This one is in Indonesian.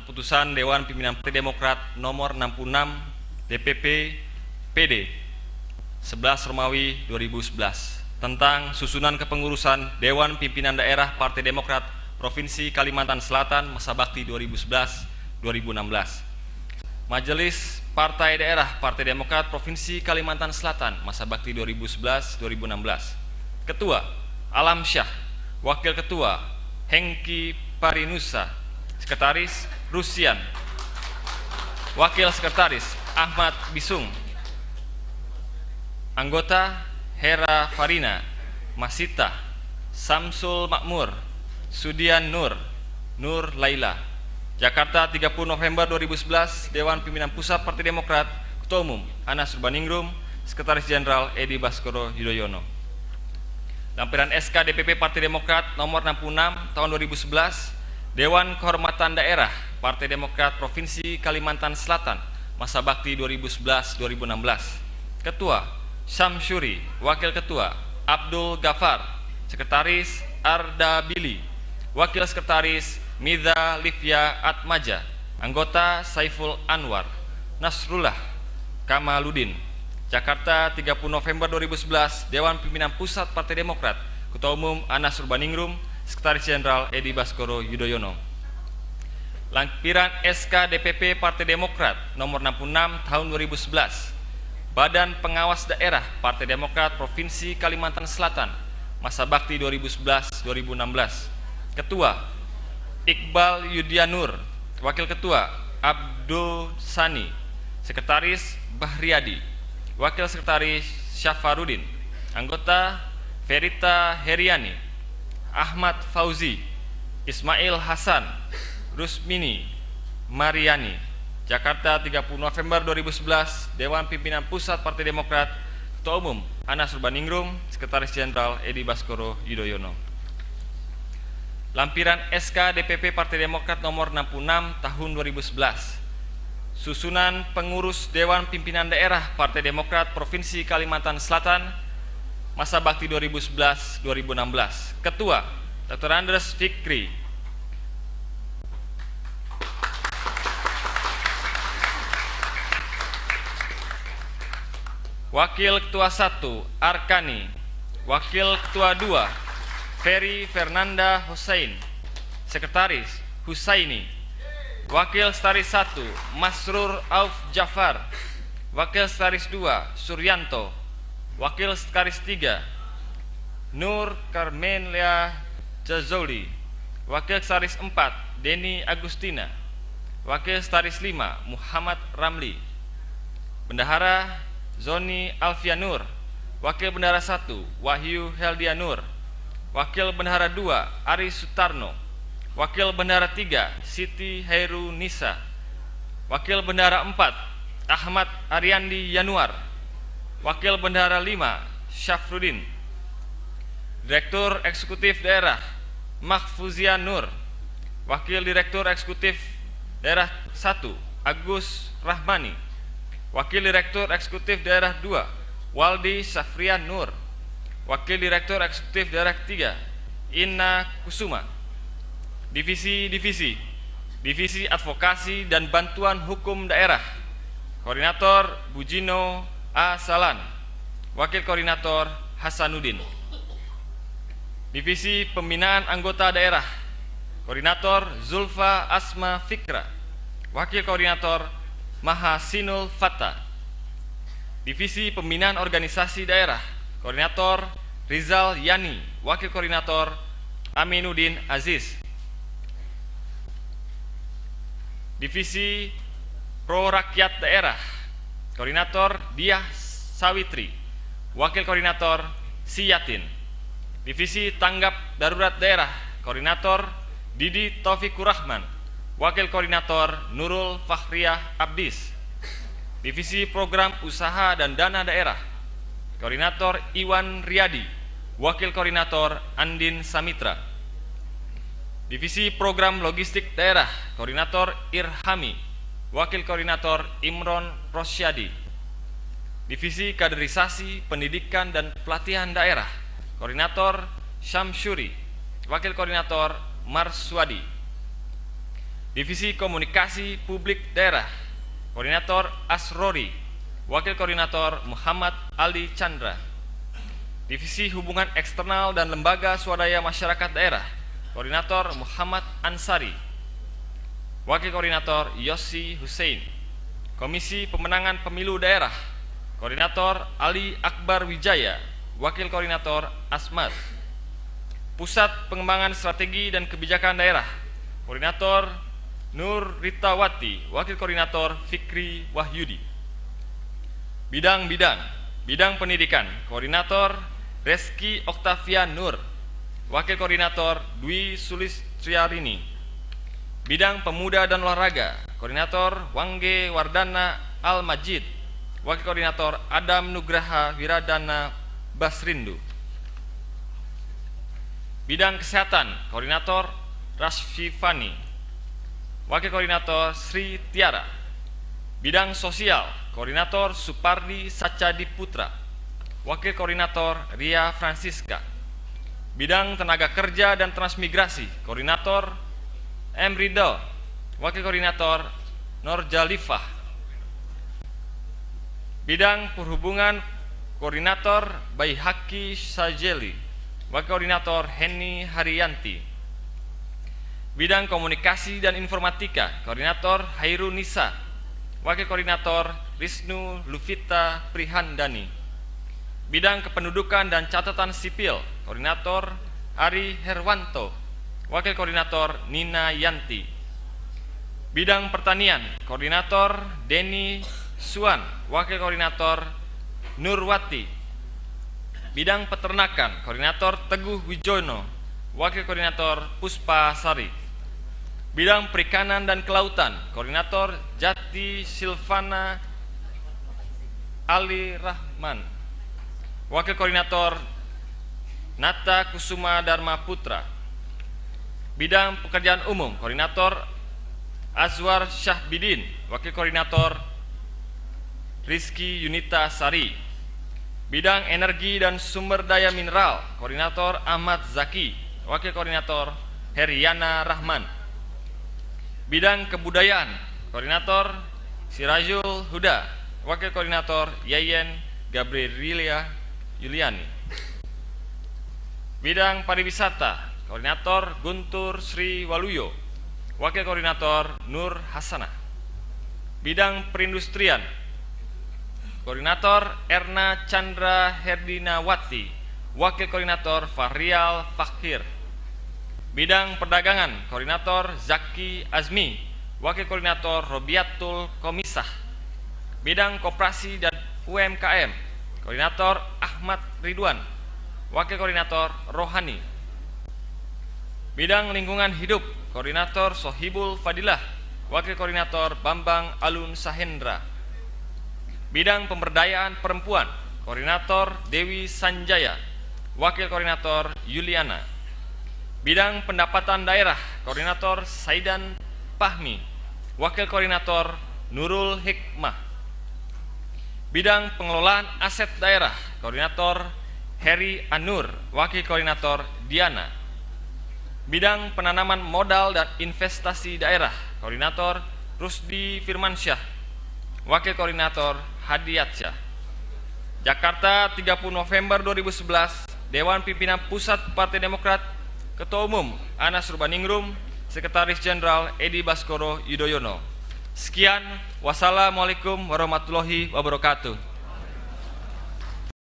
keputusan Dewan Pimpinan Partai Demokrat nomor 66 DPP PD 11 Romawi 2011 tentang susunan kepengurusan Dewan Pimpinan Daerah Partai Demokrat Provinsi Kalimantan Selatan masa bakti 2011-2016. Majelis Partai Daerah Partai Demokrat Provinsi Kalimantan Selatan masa bakti 2011-2016. Ketua Alam Syah, Wakil Ketua Hengki Parinusa, Sekretaris Rusian, Wakil Sekretaris Ahmad Bisung, Anggota Hera Farina, Masita, Samsul Makmur, Sudian Nur, Nur Laila. Jakarta 30 November 2011, Dewan Pimpinan Pusat Partai Demokrat, Ketua Umum Anas Urbaningrum, Sekretaris Jenderal Edi Baskoro Yudhoyono. Lampiran SK DPP Partai Demokrat nomor 66 tahun 2011, Dewan Kehormatan Daerah Partai Demokrat Provinsi Kalimantan Selatan masa bakti 2011-2016. Ketua Syamsuri, Wakil Ketua Abdul Ghaffar, Sekretaris Arda Bili, Wakil Sekretaris Midha Livia Atmaja, Anggota Saiful Anwar, Nasrullah Kamaludin. Jakarta 30 November 2011, Dewan Pimpinan Pusat Partai Demokrat, Ketua Umum Anas Urbaningrum, Sekretaris Jenderal Edi Baskoro Yudhoyono. Lampiran SK DPP Partai Demokrat nomor 66 tahun 2011, Badan Pengawas Daerah Partai Demokrat Provinsi Kalimantan Selatan masa bakti 2011-2016. Ketua Iqbal Yudianur, Wakil Ketua Abdul Sani, Sekretaris Bahriyadi, Wakil Sekretaris Syafarudin, Anggota Verita Heriani, Ahmad Fauzi, Ismail Hasan, Rusmini Mariani. Jakarta 30 November 2011, Dewan Pimpinan Pusat Partai Demokrat, Ketua Umum Anas Urbaningrum, Sekretaris Jenderal Edi Baskoro Yudhoyono. Lampiran SK DPP Partai Demokrat nomor 66 tahun 2011, susunan pengurus Dewan Pimpinan Daerah Partai Demokrat Provinsi Kalimantan Selatan masa bakti 2011-2016. Ketua Dr. Andres Fikri, Wakil Ketua 1 Arkani, Wakil Ketua 2 Ferry Fernanda Hussein, Sekretaris Husaini, Wakil Sekretaris 1 Masrur Auf Jafar, Wakil Sekretaris 2 Suryanto, Wakil Sekretaris 3 Nur Karmelia Jazoli, Wakil Sekretaris 4 Deni Agustina, Wakil Sekretaris 5 Muhammad Ramli, Bendahara Zoni Alfianur, Wakil Bendahara 1 Wahyu Heldianur, Wakil Bendahara 2 Ari Sutarno, Wakil Bendahara 3 Siti Heru Nisa, Wakil Bendahara 4 Ahmad Ariandi Yanuar, Wakil Bendahara 5 Syafruddin, Direktur Eksekutif Daerah Mahfuzia Nur, Wakil Direktur Eksekutif Daerah 1 Agus Rahmani, Wakil Direktur Eksekutif Daerah 2 Waldi Safrian Nur, Wakil Direktur Eksekutif Daerah 3 Inna Kusuma. Divisi Advokasi dan Bantuan Hukum Daerah, Koordinator Bujino A. Salan, Wakil Koordinator Hasanuddin. Divisi Pembinaan Anggota Daerah, Koordinator Zulfa Asma Fikra, Wakil Koordinator Mahasinul Fattah. Divisi Pembinaan Organisasi Daerah, Koordinator Rizal Yani, Wakil Koordinator Aminuddin Aziz. Divisi Pro Rakyat Daerah, Koordinator Diah Sawitri, Wakil Koordinator Siyatin. Divisi Tanggap Darurat Daerah, Koordinator Didi Taufikur Rahman, Wakil Koordinator Nurul Fahriyah Abdis. Divisi Program Usaha dan Dana Daerah, Koordinator Iwan Riyadi, Wakil Koordinator Andin Samitra. Divisi Program Logistik Daerah, Koordinator Irhami, Wakil Koordinator Imron Rosyadi. Divisi Kaderisasi Pendidikan dan Pelatihan Daerah, Koordinator Syamsuri, Wakil Koordinator Marswadi. Divisi Komunikasi Publik Daerah, Koordinator Asrori, Wakil Koordinator Muhammad Ali Chandra. Divisi Hubungan Eksternal dan Lembaga Swadaya Masyarakat Daerah, Koordinator Muhammad Ansari, Wakil Koordinator Yosi Hussein. Komisi Pemenangan Pemilu Daerah, Koordinator Ali Akbar Wijaya, Wakil Koordinator Asmat. Pusat Pengembangan Strategi dan Kebijakan Daerah, Koordinator Nur Ritawati, Wakil Koordinator Fikri Wahyudi. Bidang Pendidikan, Koordinator Reski Oktavian Nur, Wakil Koordinator Dwi Sulistiarini. Bidang Pemuda dan Olahraga, Koordinator Wangge Wardana Al-Majid, Wakil Koordinator Adam Nugraha Wiradana Basrindu. Bidang Kesehatan, Koordinator Rasfifani, Wakil Koordinator Sri Tiara. Bidang Sosial, Koordinator Supardi Sacadi Putra, Wakil Koordinator Ria Francisca. Bidang Tenaga Kerja dan Transmigrasi, Koordinator M. Ridho, Wakil Koordinator Nur Jalifah. Bidang Perhubungan, Koordinator Baihaki Sajeli, Wakil Koordinator Henny Haryanti. Bidang Komunikasi dan Informatika, Koordinator Hairun Nisa, Wakil Koordinator Wisnu Lufita Prihandani. Bidang Kependudukan dan Catatan Sipil, Koordinator Ari Herwanto, Wakil Koordinator Nina Yanti. Bidang Pertanian, Koordinator Denny Suan, Wakil Koordinator Nurwati. Bidang Peternakan, Koordinator Teguh Wijono, Wakil Koordinator Puspa Sari. Bidang Perikanan dan Kelautan, Koordinator Jati Silvana Ali Rahman, Wakil Koordinator Nata Kusuma Dharma Putra. Bidang Pekerjaan Umum, Koordinator Azwar Syahbidin, Wakil Koordinator Rizky Yunita Sari. Bidang Energi dan Sumber Daya Mineral, Koordinator Ahmad Zaki, Wakil Koordinator Heriana Rahman. Bidang Kebudayaan, Koordinator Sirajul Huda, Wakil Koordinator Yayen Gabrielia Yuliani. Bidang Pariwisata, Koordinator Guntur Sri Waluyo, Wakil Koordinator Nur Hasanah. Bidang Perindustrian, Koordinator Erna Chandra Herdinawati, Wakil Koordinator Fahrial Fakhir. Bidang Perdagangan, Koordinator Zaki Azmi, Wakil Koordinator Robiatul Komisah. Bidang Koperasi dan UMKM, Koordinator Ahmad Ridwan, Wakil Koordinator Rohani. Bidang Lingkungan Hidup, Koordinator Sohibul Fadilah, Wakil Koordinator Bambang Alun Sahendra. Bidang Pemberdayaan Perempuan, Koordinator Dewi Sanjaya, Wakil Koordinator Yuliana. Bidang Pendapatan Daerah, Koordinator Saidan Pahmi, Wakil Koordinator Nurul Hikmah. Bidang Pengelolaan Aset Daerah, Koordinator Heri Anur, Wakil Koordinator Diana. Bidang Penanaman Modal dan Investasi Daerah, Koordinator Rusdi Firmansyah, Wakil Koordinator Hadiatsyah. Jakarta, 30 November 2011, Dewan Pimpinan Pusat Partai Demokrat, Ketua Umum Anas Urbaningrum, Sekretaris Jenderal Edi Baskoro Yudhoyono. Sekian, wassalamualaikum warahmatullahi wabarakatuh.